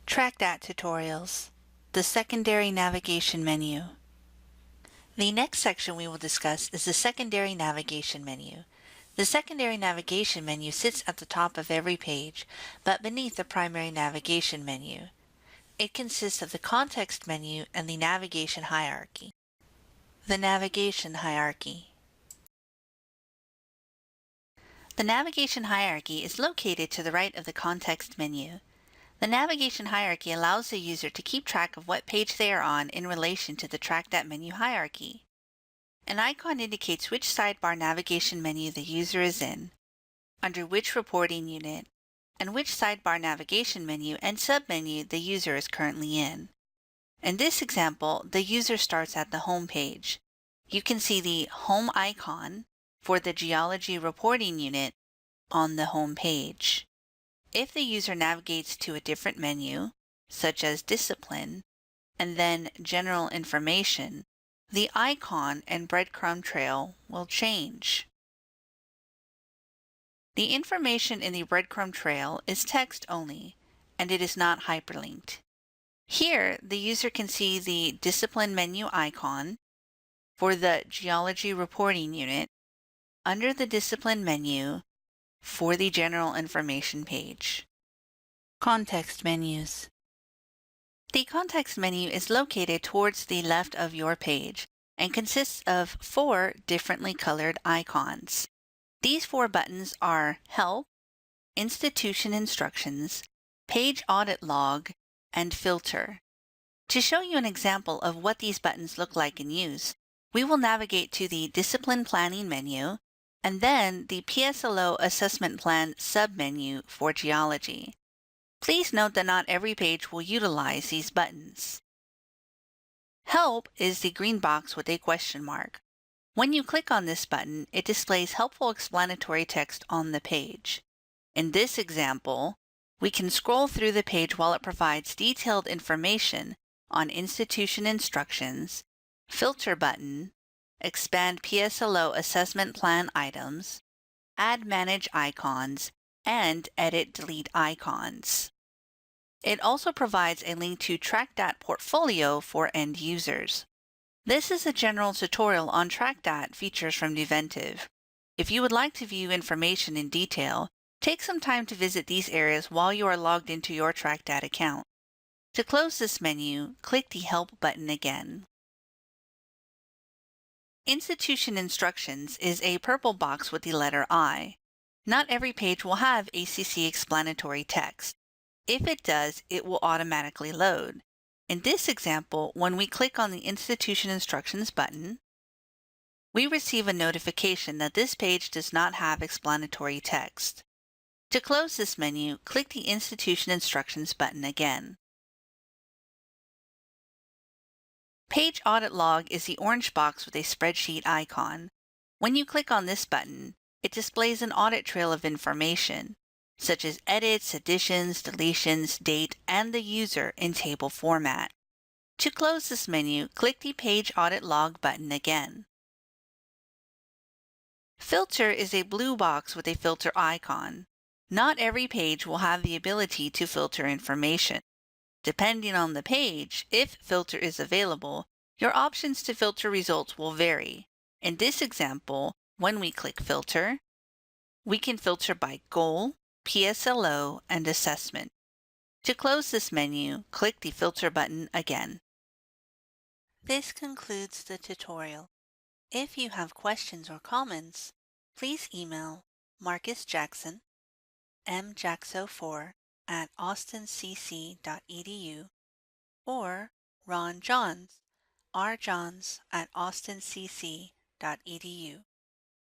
TracDat tutorials, the secondary navigation menu. The next section we will discuss is the secondary navigation menu. The secondary navigation menu sits at the top of every page, but beneath the primary navigation menu. It consists of the context menu and the navigation hierarchy. The navigation hierarchy. The navigation hierarchy is located to the right of the context menu. The navigation hierarchy allows the user to keep track of what page they are on in relation to the TracDat menu hierarchy. An icon indicates which sidebar navigation menu the user is in, under which reporting unit, and which sidebar navigation menu and submenu the user is currently in. In this example, the user starts at the home page. You can see the home icon for the geology reporting unit on the home page. If the user navigates to a different menu, such as Discipline, and then General Information, the icon and breadcrumb trail will change. The information in the breadcrumb trail is text only, and it is not hyperlinked. Here, the user can see the Discipline menu icon for the Geology Reporting Unit under the Discipline menu for the General Information page. Context menus. The context menu is located towards the left of your page and consists of 4 differently colored icons. These 4 buttons are Help, Institution Instructions, Page Audit Log, and Filter. To show you an example of what these buttons look like in use, we will navigate to the Discipline Planning menu and then the PSLO Assessment Plan submenu for geology. Please note that not every page will utilize these buttons. Help is the green box with a question mark. When you click on this button, it displays helpful explanatory text on the page. In this example, we can scroll through the page while it provides detailed information on institution instructions, filter button, expand PSLO assessment plan items, add manage icons, and edit delete icons. It also provides a link to TracDat portfolio for end users. This is a general tutorial on TracDat features from Nuventive. If you would like to view information in detail, take some time to visit these areas while you are logged into your TracDat account. To close this menu, click the Help button again. Institution Instructions is a purple box with the letter I. Not every page will have ACC explanatory text. If it does, it will automatically load. In this example, when we click on the Institution Instructions button, we receive a notification that this page does not have explanatory text. To close this menu, click the Institution Instructions button again. Page Audit Log is the orange box with a spreadsheet icon. When you click on this button, it displays an audit trail of information, such as edits, additions, deletions, date, and the user in table format. To close this menu, click the Page Audit Log button again. Filter is a blue box with a filter icon. Not every page will have the ability to filter information. Depending on the page, if filter is available, your options to filter results will vary. In this example, when we click Filter, we can filter by goal, PSLO, and assessment. To close this menu, click the Filter button again. This concludes the tutorial. If you have questions or comments, please email Marcus Jackson, mjaxo4@austincc.edu, or Ron Johns, rjohns@austincc.edu.